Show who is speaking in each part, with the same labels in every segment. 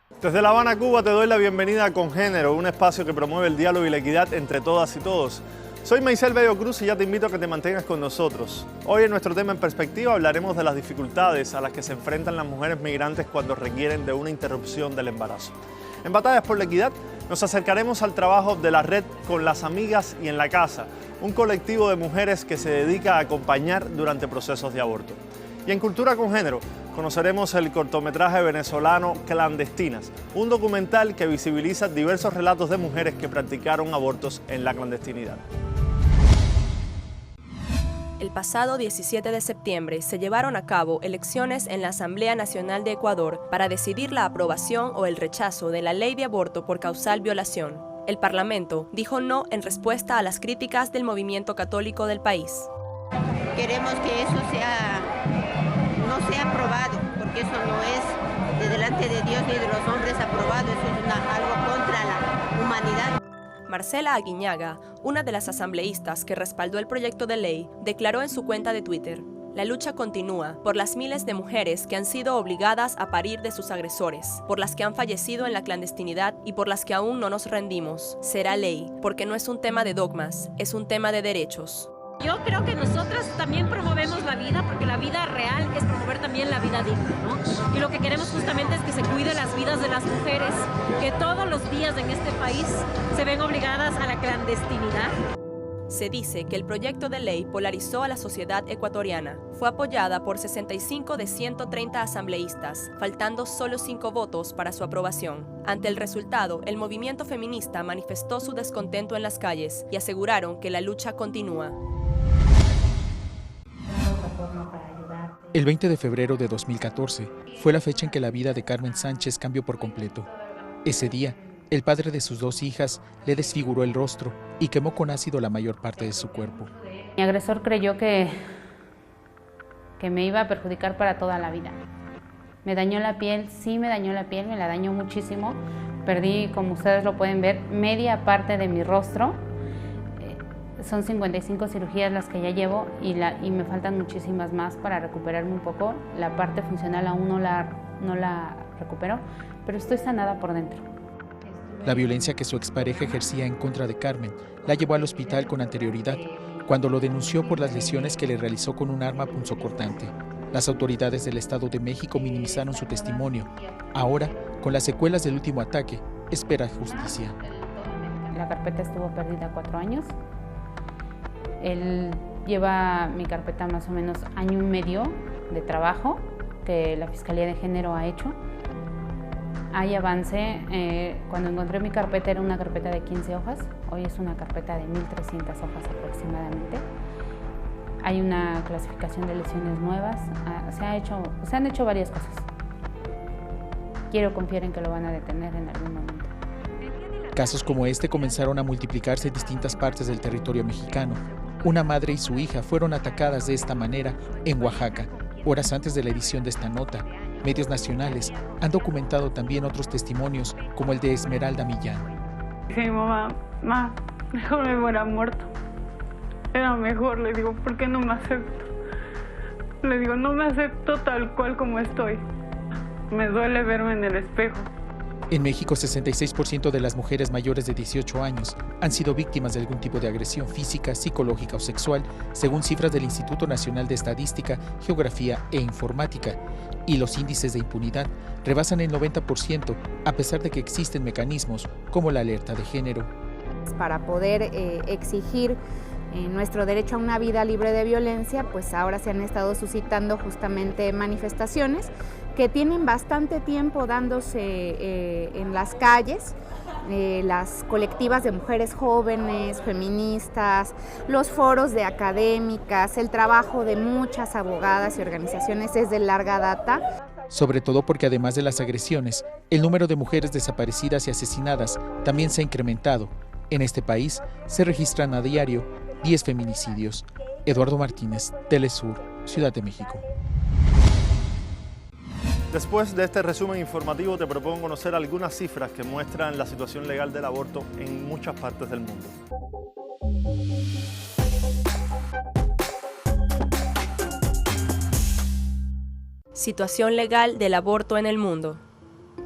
Speaker 1: Desde La Habana, Cuba, te doy la bienvenida a Con Género, un espacio que promueve el diálogo y la equidad entre todas y todos. Soy Maisel Bello Cruz y ya te invito a que te mantengas con nosotros. Hoy en nuestro tema en perspectiva hablaremos de las dificultades a las que se enfrentan las mujeres migrantes cuando requieren de una interrupción del embarazo. En Batallas por la Equidad nos acercaremos al trabajo de la red Con las Amigas y en la Casa, un colectivo de mujeres que se dedica a acompañar durante procesos de aborto. Y en Cultura con Género conoceremos el cortometraje venezolano Clandestinas, un documental que visibiliza diversos relatos de mujeres que practicaron abortos en la clandestinidad.
Speaker 2: El pasado 17 de septiembre se llevaron a cabo elecciones en la Asamblea Nacional de Ecuador para decidir la aprobación o el rechazo de la ley de aborto por causal violación. El Parlamento dijo no en respuesta a las críticas del movimiento católico del país.
Speaker 3: Queremos que eso no sea aprobado, porque eso no es de delante de Dios ni de los hombres aprobado, eso es algo contra la humanidad.
Speaker 2: Marcela Aguiñaga, una de las asambleístas que respaldó el proyecto de ley, declaró en su cuenta de Twitter: "La lucha continúa por las miles de mujeres que han sido obligadas a parir de sus agresores, por las que han fallecido en la clandestinidad y por las que aún no nos rendimos. Será ley, porque no es un tema de dogmas, es un tema de derechos".
Speaker 4: Yo creo que nosotras también promovemos la vida, porque la vida real es promover también la vida digna, ¿no? Y lo que queremos justamente es que se cuide las vidas de las mujeres, que todos los días en este país se ven obligadas a la clandestinidad.
Speaker 2: Se dice que el proyecto de ley polarizó a la sociedad ecuatoriana. Fue apoyada por 65 de 130 asambleístas, faltando solo 5 votos para su aprobación. Ante el resultado, el movimiento feminista manifestó su descontento en las calles y aseguraron que la lucha continúa.
Speaker 5: El 20 de febrero de 2014 fue la fecha en que la vida de Carmen Sánchez cambió por completo. Ese día, el padre de sus 2 hijas le desfiguró el rostro y quemó con ácido la mayor parte de su cuerpo.
Speaker 6: Mi agresor creyó que me iba a perjudicar para toda la vida. Me dañó la piel, sí me dañó la piel, me la dañó muchísimo. Perdí, como ustedes lo pueden ver, media parte de mi rostro. Son 55 cirugías las que ya llevo y me faltan muchísimas más para recuperarme un poco. La parte funcional aún no la recupero, pero estoy sanada por dentro.
Speaker 5: La violencia que su expareja ejercía en contra de Carmen la llevó al hospital con anterioridad, cuando lo denunció por las lesiones que le realizó con un arma punzocortante. Las autoridades del Estado de México minimizaron su testimonio. Ahora, con las secuelas del último ataque, espera justicia.
Speaker 6: La carpeta estuvo perdida 4 años. Él lleva mi carpeta más o menos año y medio de trabajo que la Fiscalía de Género ha hecho. Hay avance. Cuando encontré mi carpeta era una carpeta de 15 hojas, hoy es una carpeta de 1.300 hojas aproximadamente. Hay una clasificación de lesiones nuevas, se han hecho varias cosas. Quiero confiar en que lo van a detener en algún momento.
Speaker 5: Casos como este comenzaron a multiplicarse en distintas partes del territorio mexicano. Una madre y su hija fueron atacadas de esta manera en Oaxaca, horas antes de la edición de esta nota. Medios nacionales han documentado también otros testimonios, como el de Esmeralda Millán.
Speaker 7: Dije a mi mamá, mejor me hubiera muerto. Era mejor, le digo, ¿por qué no me acepto? Le digo, no me acepto tal cual como estoy. Me duele verme en el espejo.
Speaker 5: En México, 66% de las mujeres mayores de 18 años han sido víctimas de algún tipo de agresión física, psicológica o sexual, según cifras del Instituto Nacional de Estadística, Geografía e Informática. Y los índices de impunidad rebasan el 90%, a pesar de que existen mecanismos como la alerta de género.
Speaker 8: Para poder exigir nuestro derecho a una vida libre de violencia, pues ahora se han estado suscitando justamente manifestaciones que tienen bastante tiempo dándose en las calles. Las colectivas de mujeres jóvenes, feministas, los foros de académicas, el trabajo de muchas abogadas y organizaciones es de larga data.
Speaker 5: Sobre todo porque además de las agresiones, el número de mujeres desaparecidas y asesinadas también se ha incrementado. En este país se registran a diario 10 feminicidios. Eduardo Martínez, Telesur, Ciudad de México.
Speaker 1: Después de este resumen informativo te propongo conocer algunas cifras que muestran la situación legal del aborto en muchas partes del mundo.
Speaker 2: Situación legal del aborto en el mundo.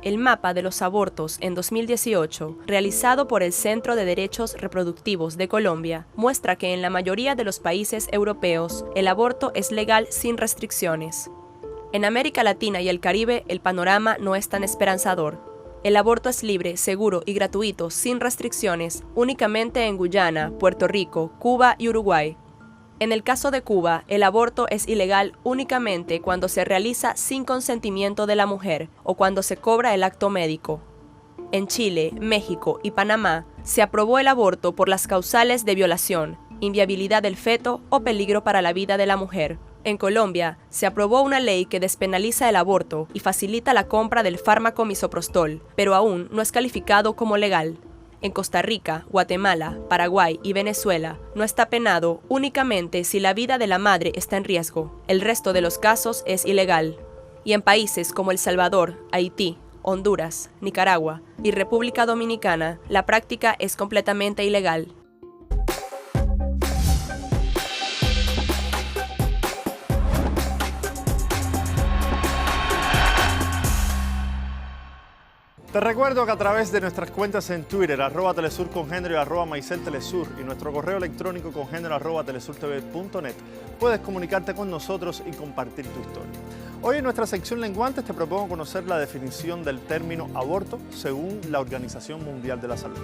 Speaker 2: El mapa de los abortos en 2018, realizado por el Centro de Derechos Reproductivos de Colombia, muestra que en la mayoría de los países europeos el aborto es legal sin restricciones. En América Latina y el Caribe el panorama no es tan esperanzador. El aborto es libre, seguro y gratuito sin restricciones únicamente en Guyana, Puerto Rico, Cuba y Uruguay. En el caso de Cuba, el aborto es ilegal únicamente cuando se realiza sin consentimiento de la mujer o cuando se cobra el acto médico. En Chile, México y Panamá se aprobó el aborto por las causales de violación, inviabilidad del feto o peligro para la vida de la mujer. En Colombia, se aprobó una ley que despenaliza el aborto y facilita la compra del fármaco misoprostol, pero aún no es calificado como legal. En Costa Rica, Guatemala, Paraguay y Venezuela no está penado únicamente si la vida de la madre está en riesgo. El resto de los casos es ilegal. Y en países como El Salvador, Haití, Honduras, Nicaragua y República Dominicana, la práctica es completamente ilegal.
Speaker 1: Te recuerdo que a través de nuestras cuentas en Twitter, @telesurcongénero y @maiseltelesur y nuestro correo electrónico congénero@telesurtv.net, puedes comunicarte con nosotros y compartir tu historia. Hoy en nuestra sección Lenguantes te propongo conocer la definición del término aborto según la Organización Mundial de la Salud.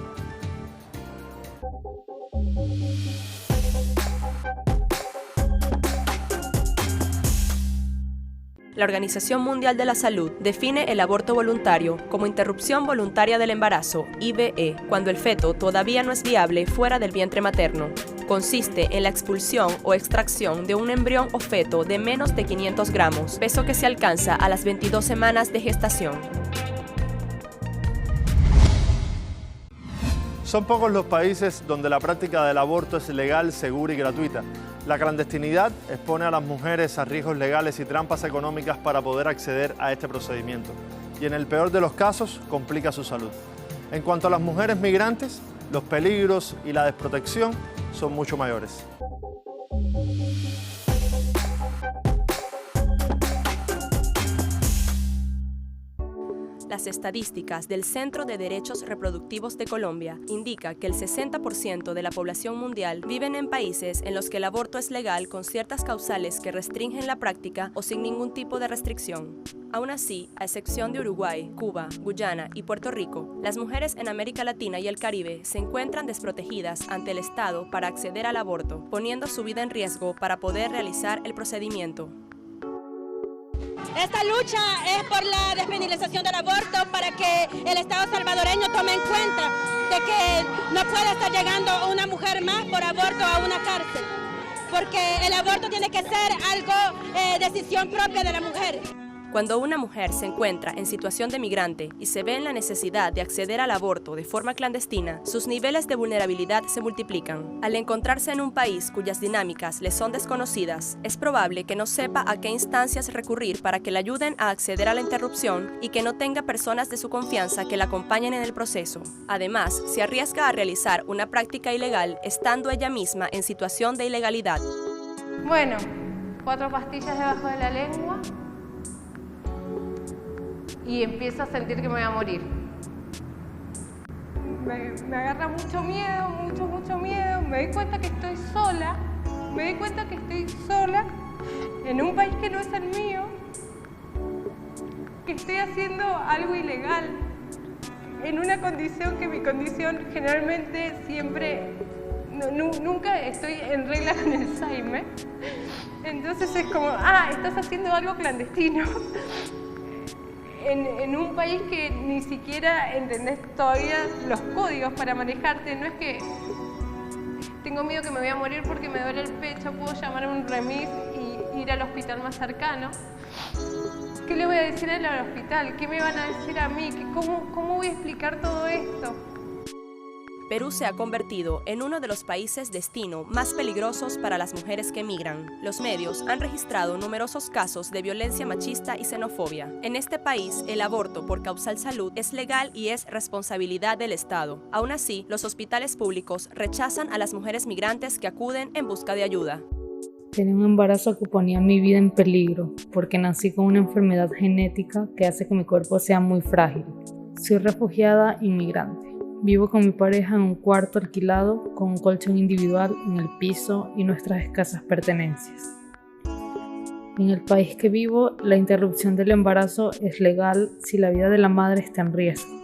Speaker 2: La Organización Mundial de la Salud define el aborto voluntario como interrupción voluntaria del embarazo, IVE, cuando el feto todavía no es viable fuera del vientre materno. Consiste en la expulsión o extracción de un embrión o feto de menos de 500 gramos, peso que se alcanza a las 22 semanas de gestación.
Speaker 1: Son pocos los países donde la práctica del aborto es legal, segura y gratuita. La clandestinidad expone a las mujeres a riesgos legales y trampas económicas para poder acceder a este procedimiento. Y en el peor de los casos, complica su salud. En cuanto a las mujeres migrantes, los peligros y la desprotección son mucho mayores.
Speaker 2: Las estadísticas del Centro de Derechos Reproductivos de Colombia indican que el 60% de la población mundial viven en países en los que el aborto es legal con ciertas causales que restringen la práctica o sin ningún tipo de restricción. Aún así, a excepción de Uruguay, Cuba, Guyana y Puerto Rico, las mujeres en América Latina y el Caribe se encuentran desprotegidas ante el Estado para acceder al aborto, poniendo su vida en riesgo para poder realizar el procedimiento.
Speaker 9: Esta lucha es por la despenalización del aborto para que el Estado salvadoreño tome en cuenta de que no puede estar llegando una mujer más por aborto a una cárcel, porque el aborto tiene que ser algo decisión propia de la mujer.
Speaker 2: Cuando una mujer se encuentra en situación de migrante y se ve en la necesidad de acceder al aborto de forma clandestina, sus niveles de vulnerabilidad se multiplican. Al encontrarse en un país cuyas dinámicas le son desconocidas, es probable que no sepa a qué instancias recurrir para que le ayuden a acceder a la interrupción y que no tenga personas de su confianza que la acompañen en el proceso. Además, se arriesga a realizar una práctica ilegal estando ella misma en situación de ilegalidad.
Speaker 6: Bueno, 4 pastillas debajo de la lengua. Y empiezo a sentir que me voy a morir. Me agarra mucho miedo, mucho miedo. Me doy cuenta que estoy sola. En un país que no es el mío. Que estoy haciendo algo ilegal. En una condición que mi condición generalmente siempre... nunca estoy en regla con el Saime. Entonces es como, estás haciendo algo clandestino. En un país que ni siquiera entendés todavía los códigos para manejarte, no es que tengo miedo que me voy a morir porque me duele el pecho, puedo llamar a un remis y ir al hospital más cercano. ¿Qué le voy a decir a él al hospital? ¿Qué me van a decir a mí? ¿Cómo voy a explicar todo esto?
Speaker 2: Perú se ha convertido en uno de los países destino más peligrosos para las mujeres que migran. Los medios han registrado numerosos casos de violencia machista y xenofobia. En este país, el aborto por causal salud es legal y es responsabilidad del Estado. Aún así, los hospitales públicos rechazan a las mujeres migrantes que acuden en busca de ayuda.
Speaker 7: Tenía un embarazo que ponía mi vida en peligro porque nací con una enfermedad genética que hace que mi cuerpo sea muy frágil. Soy refugiada inmigrante. Vivo con mi pareja en un cuarto alquilado con un colchón individual en el piso y nuestras escasas pertenencias. En el país que vivo, la interrupción del embarazo es legal si la vida de la madre está en riesgo.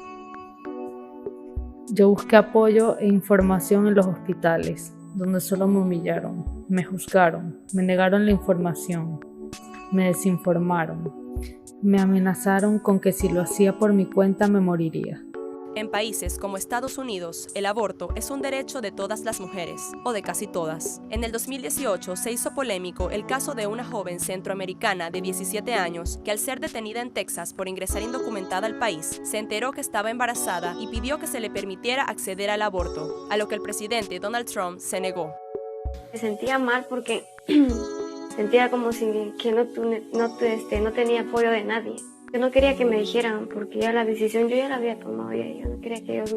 Speaker 7: Yo busqué apoyo e información en los hospitales, donde solo me humillaron, me juzgaron, me negaron la información, me desinformaron, me amenazaron con que si lo hacía por mi cuenta me moriría.
Speaker 2: En países como Estados Unidos, el aborto es un derecho de todas las mujeres, o de casi todas. En el 2018 se hizo polémico el caso de una joven centroamericana de 17 años que al ser detenida en Texas por ingresar indocumentada al país, se enteró que estaba embarazada y pidió que se le permitiera acceder al aborto, a lo que el presidente Donald Trump se negó.
Speaker 10: Me sentía mal porque sentía como si que no tenía apoyo de nadie. Yo no quería que me dijeran, porque ya la decisión yo ya la había tomado. Yo no quería que ellos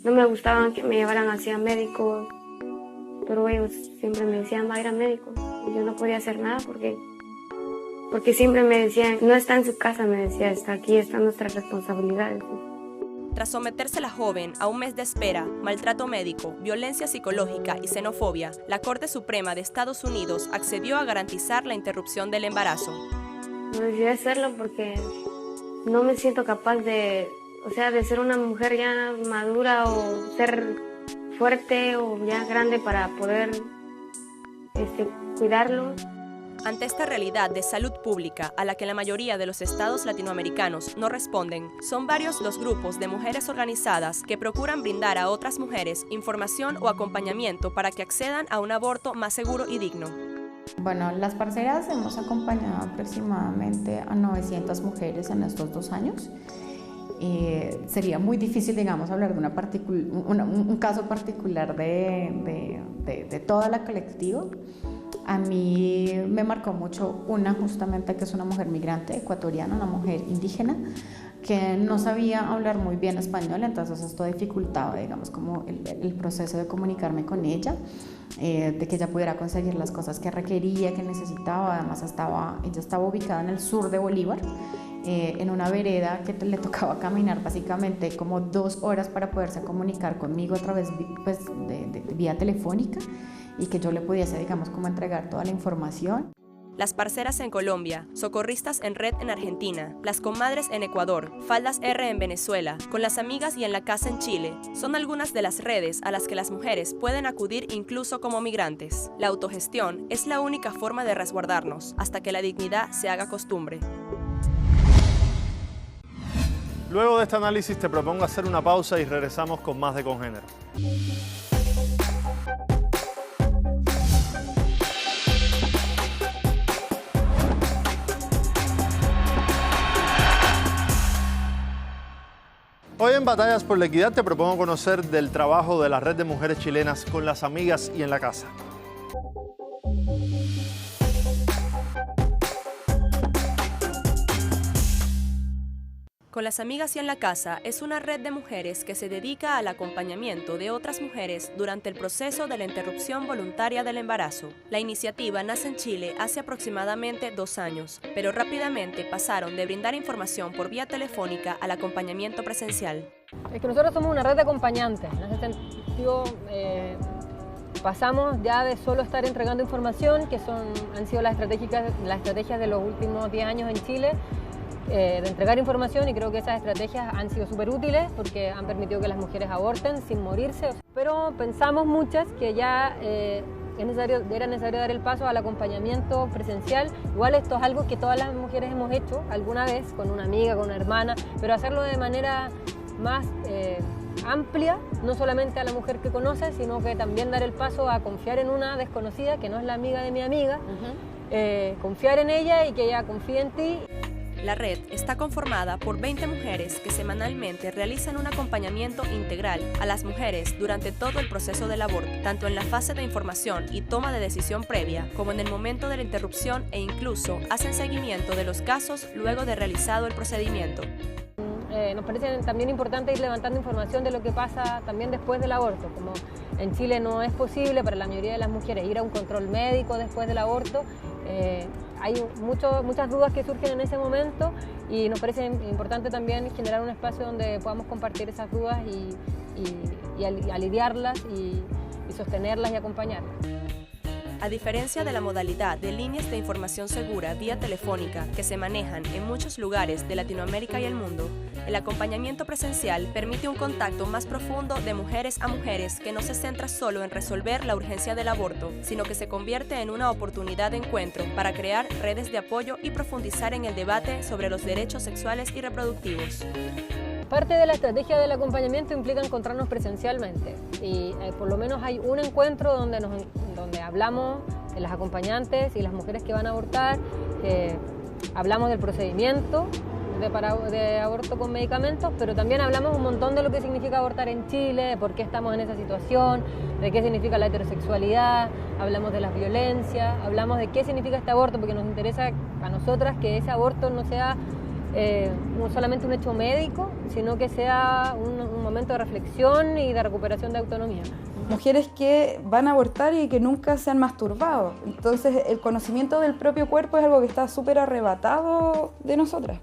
Speaker 10: no me gustaban que me llevaran hacia médicos, pero ellos siempre me decían, va a ir a médicos. Y yo no podía hacer nada porque siempre me decían, no está en su casa, me decía, está aquí, están nuestras responsabilidades.
Speaker 2: Tras someterse la joven a un mes de espera, maltrato médico, violencia psicológica y xenofobia, la Corte Suprema de Estados Unidos accedió a garantizar la interrupción del embarazo.
Speaker 10: No decidí hacerlo porque no me siento capaz de ser una mujer ya madura o ser fuerte o ya grande para poder cuidarlo.
Speaker 2: Ante esta realidad de salud pública a la que la mayoría de los estados latinoamericanos no responden, son varios los grupos de mujeres organizadas que procuran brindar a otras mujeres información o acompañamiento para que accedan a un aborto más seguro y digno.
Speaker 11: Bueno, las parceras hemos acompañado aproximadamente a 900 mujeres en estos 2 años. Sería muy difícil, digamos, hablar de un caso particular de toda la colectiva. A mí me marcó mucho una justamente que es una mujer migrante ecuatoriana, una mujer indígena que no sabía hablar muy bien español, entonces esto dificultaba, digamos, como el proceso de comunicarme con ella, de que ella pudiera conseguir las cosas que requería, que necesitaba. Además ella estaba ubicada en el sur de Bolívar, en una vereda que le tocaba caminar básicamente como 2 horas para poderse comunicar conmigo a través de vía telefónica y que yo le pudiese, digamos, como entregar toda la información.
Speaker 2: Las parceras en Colombia, socorristas en red en Argentina, las comadres en Ecuador, faldas R en Venezuela, con las amigas y en la casa en Chile, son algunas de las redes a las que las mujeres pueden acudir incluso como migrantes. La autogestión es la única forma de resguardarnos, hasta que la dignidad se haga costumbre.
Speaker 1: Luego de este análisis te propongo hacer una pausa y regresamos con más de Congénero. Hoy en Batallas por la Equidad te propongo conocer del trabajo de la Red de Mujeres Chilenas con las amigas y en la casa.
Speaker 2: Con las amigas y en la casa es una red de mujeres que se dedica al acompañamiento de otras mujeres durante el proceso de la interrupción voluntaria del embarazo. La iniciativa nace en Chile hace aproximadamente 2 años, pero rápidamente pasaron de brindar información por vía telefónica al acompañamiento presencial.
Speaker 12: Es que nosotros somos una red de acompañantes. En ese sentido, pasamos ya de solo estar entregando información, que han sido las estrategias de los últimos 10 años en Chile, de entregar información, y creo que esas estrategias han sido súper útiles porque han permitido que las mujeres aborten sin morirse. Pero pensamos muchas que ya era necesario dar el paso al acompañamiento presencial. Igual esto es algo que todas las mujeres hemos hecho alguna vez con una amiga, con una hermana, pero hacerlo de manera más amplia, no solamente a la mujer que conoce, sino que también dar el paso a confiar en una desconocida que no es la amiga de mi amiga, confiar en ella y que ella confíe en ti.
Speaker 2: La red está conformada por 20 mujeres que semanalmente realizan un acompañamiento integral a las mujeres durante todo el proceso del aborto, tanto en la fase de información y toma de decisión previa, como en el momento de la interrupción, e incluso hacen seguimiento de los casos luego de realizado el procedimiento.
Speaker 12: nos parece también importante ir levantando información de lo que pasa también después del aborto. Como en Chile no es posible para la mayoría de las mujeres ir a un control médico después del aborto, hay muchas dudas que surgen en ese momento y nos parece importante también generar un espacio donde podamos compartir esas dudas y aliviarlas y sostenerlas y acompañarlas.
Speaker 2: A diferencia de la modalidad de líneas de información segura vía telefónica que se manejan en muchos lugares de Latinoamérica y el mundo, el acompañamiento presencial permite un contacto más profundo de mujeres a mujeres que no se centra solo en resolver la urgencia del aborto, sino que se convierte en una oportunidad de encuentro para crear redes de apoyo y profundizar en el debate sobre los derechos sexuales y reproductivos.
Speaker 12: Parte de la estrategia del acompañamiento implica encontrarnos presencialmente y por lo menos hay un encuentro donde hablamos de las acompañantes y las mujeres que van a abortar, hablamos del procedimiento de aborto con medicamentos, pero también hablamos un montón de lo que significa abortar en Chile, de por qué estamos en esa situación, de qué significa la heterosexualidad, hablamos de las violencias, hablamos de qué significa este aborto, porque nos interesa a nosotras que ese aborto no sea solamente un hecho médico, sino que sea un momento de reflexión y de recuperación de autonomía.
Speaker 13: Mujeres que van a abortar y que nunca se han masturbado. Entonces el conocimiento del propio cuerpo es algo que está súper arrebatado de nosotras.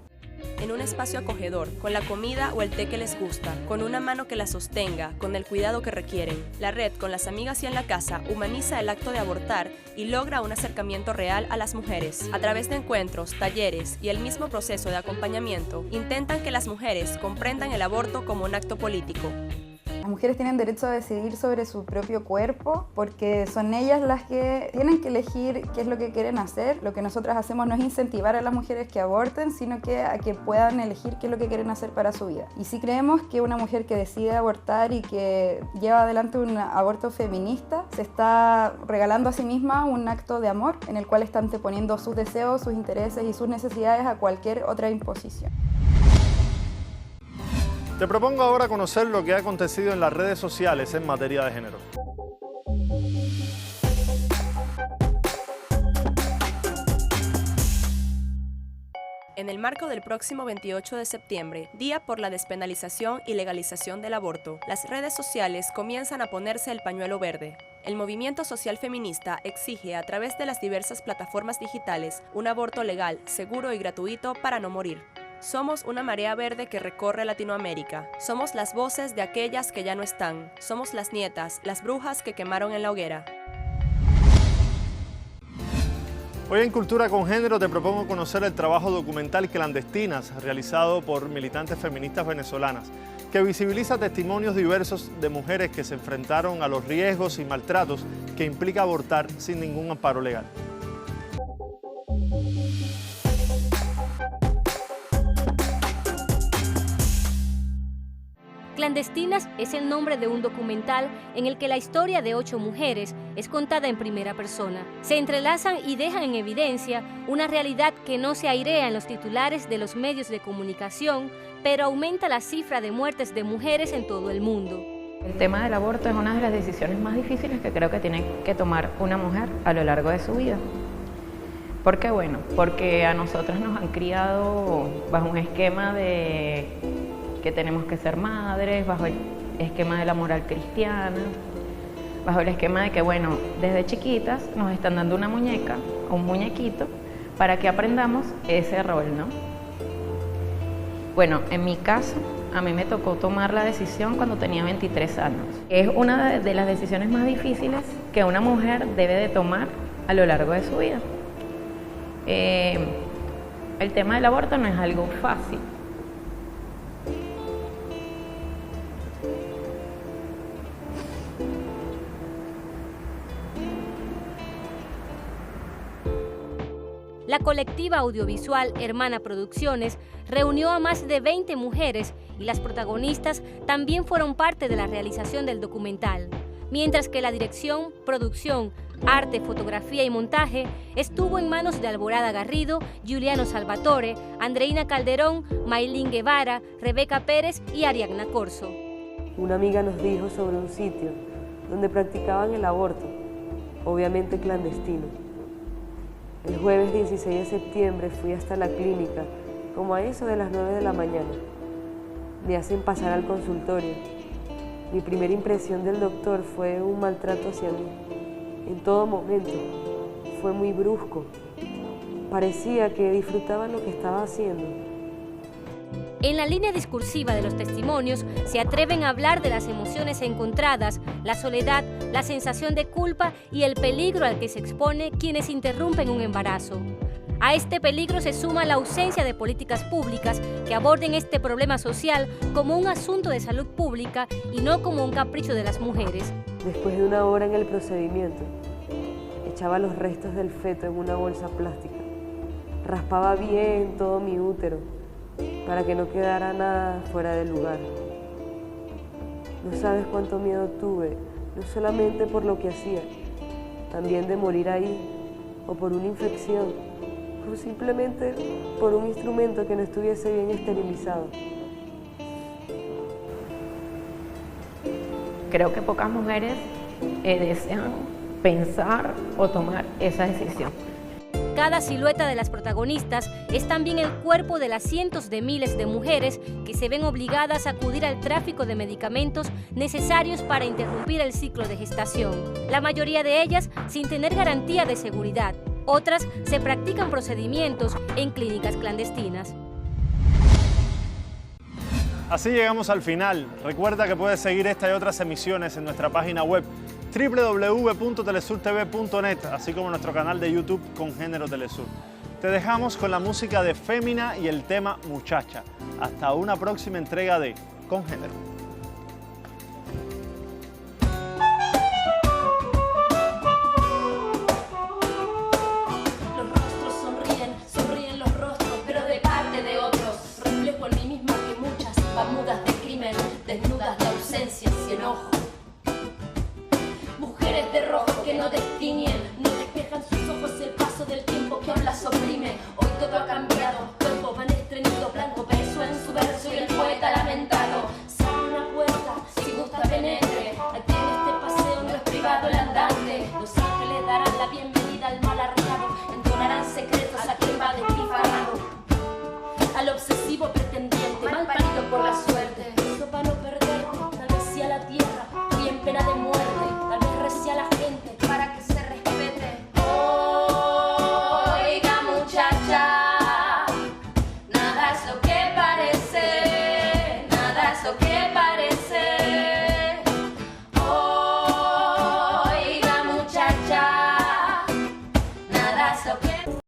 Speaker 2: En un espacio acogedor, con la comida o el té que les gusta, con una mano que la sostenga, con el cuidado que requieren. La red con las amigas y en la casa humaniza el acto de abortar y logra un acercamiento real a las mujeres. A través de encuentros, talleres y el mismo proceso de acompañamiento, intentan que las mujeres comprendan el aborto como un acto político.
Speaker 13: Las mujeres tienen derecho a decidir sobre su propio cuerpo porque son ellas las que tienen que elegir qué es lo que quieren hacer. Lo que nosotras hacemos no es incentivar a las mujeres que aborten, sino que a que puedan elegir qué es lo que quieren hacer para su vida. Y sí creemos que una mujer que decide abortar y que lleva adelante un aborto feminista se está regalando a sí misma un acto de amor en el cual está anteponiendo sus deseos, sus intereses y sus necesidades a cualquier otra imposición.
Speaker 1: Te propongo ahora conocer lo que ha acontecido en las redes sociales en materia de género.
Speaker 2: En el marco del próximo 28 de septiembre, Día por la Despenalización y Legalización del Aborto, las redes sociales comienzan a ponerse el pañuelo verde. El movimiento social feminista exige a través de las diversas plataformas digitales un aborto legal, seguro y gratuito para no morir. Somos una marea verde que recorre Latinoamérica. Somos las voces de aquellas que ya no están. Somos las nietas, las brujas que quemaron en la hoguera.
Speaker 1: Hoy en Cultura con Género te propongo conocer el trabajo documental Clandestinas, realizado por militantes feministas venezolanas, que visibiliza testimonios diversos de mujeres que se enfrentaron a los riesgos y maltratos que implica abortar sin ningún amparo legal.
Speaker 14: Clandestinas es el nombre de un documental en el que la historia de 8 mujeres es contada en primera persona. Se entrelazan y dejan en evidencia una realidad que no se airea en los titulares de los medios de comunicación, pero aumenta la cifra de muertes de mujeres en todo el mundo.
Speaker 15: El tema del aborto es una de las decisiones más difíciles que creo que tiene que tomar una mujer a lo largo de su vida. ¿Por qué? Bueno, porque a nosotras nos han criado bajo un esquema de que tenemos que ser madres, bajo el esquema de la moral cristiana, bajo el esquema de que, bueno, desde chiquitas nos están dando una muñeca o un muñequito para que aprendamos ese rol, ¿no? Bueno, en mi caso, a mí me tocó tomar la decisión cuando tenía 23 años. Es una de las decisiones más difíciles que una mujer debe de tomar a lo largo de su vida. El tema del aborto no es algo fácil.
Speaker 14: La colectiva audiovisual Hermana Producciones reunió a más de 20 mujeres y las protagonistas también fueron parte de la realización del documental, mientras que la dirección, producción, arte, fotografía y montaje estuvo en manos de Alborada Garrido, Juliano Salvatore, Andreina Calderón, Maylin Guevara, Rebeca Pérez y Ariadna Corso.
Speaker 16: Una amiga nos dijo sobre un sitio donde practicaban el aborto, obviamente clandestino. El jueves 16 de septiembre fui hasta la clínica, como a eso de las 9 de la mañana. me hacen pasar al consultorio. Mi primera impresión del doctor fue un maltrato hacia mí. En todo momento. Fue muy brusco. Parecía que disfrutaba lo que estaba haciendo.
Speaker 14: En la línea discursiva de los testimonios se atreven a hablar de las emociones encontradas, la soledad, la sensación de culpa y el peligro al que se expone quienes interrumpen un embarazo. A este peligro se suma la ausencia de políticas públicas que aborden este problema social como un asunto de salud pública y no como un capricho de las mujeres.
Speaker 16: Después de 1 hora en el procedimiento, echaba los restos del feto en una bolsa plástica. Raspaba bien todo mi útero para que no quedara nada fuera de lugar. No sabes cuánto miedo tuve, no solamente por lo que hacía, también de morir ahí, o por una infección, o simplemente por un instrumento que no estuviese bien esterilizado.
Speaker 15: Creo que pocas mujeres desean pensar o tomar esa decisión.
Speaker 14: Cada silueta de las protagonistas es también el cuerpo de las cientos de miles de mujeres que se ven obligadas a acudir al tráfico de medicamentos necesarios para interrumpir el ciclo de gestación. La mayoría de ellas sin tener garantía de seguridad. Otras se practican procedimientos en clínicas clandestinas.
Speaker 1: Así llegamos al final. Recuerda que puedes seguir esta y otras emisiones en nuestra página web www.telesurtv.net, así como nuestro canal de YouTube Congénero Telesur. Te dejamos con la música de Fémina y el tema Muchacha. Hasta una próxima entrega de Congénero.
Speaker 17: Los rostros sonríen los rostros, pero de parte de otros. Reflejo en mí misma que muchas van mudas de crimen, desnudas de ausencias y enojo. Mujeres de rojo que no destiñen, no despejan sus ojos el paso del tiempo que aún las oprime. Hoy todo ha cambiado.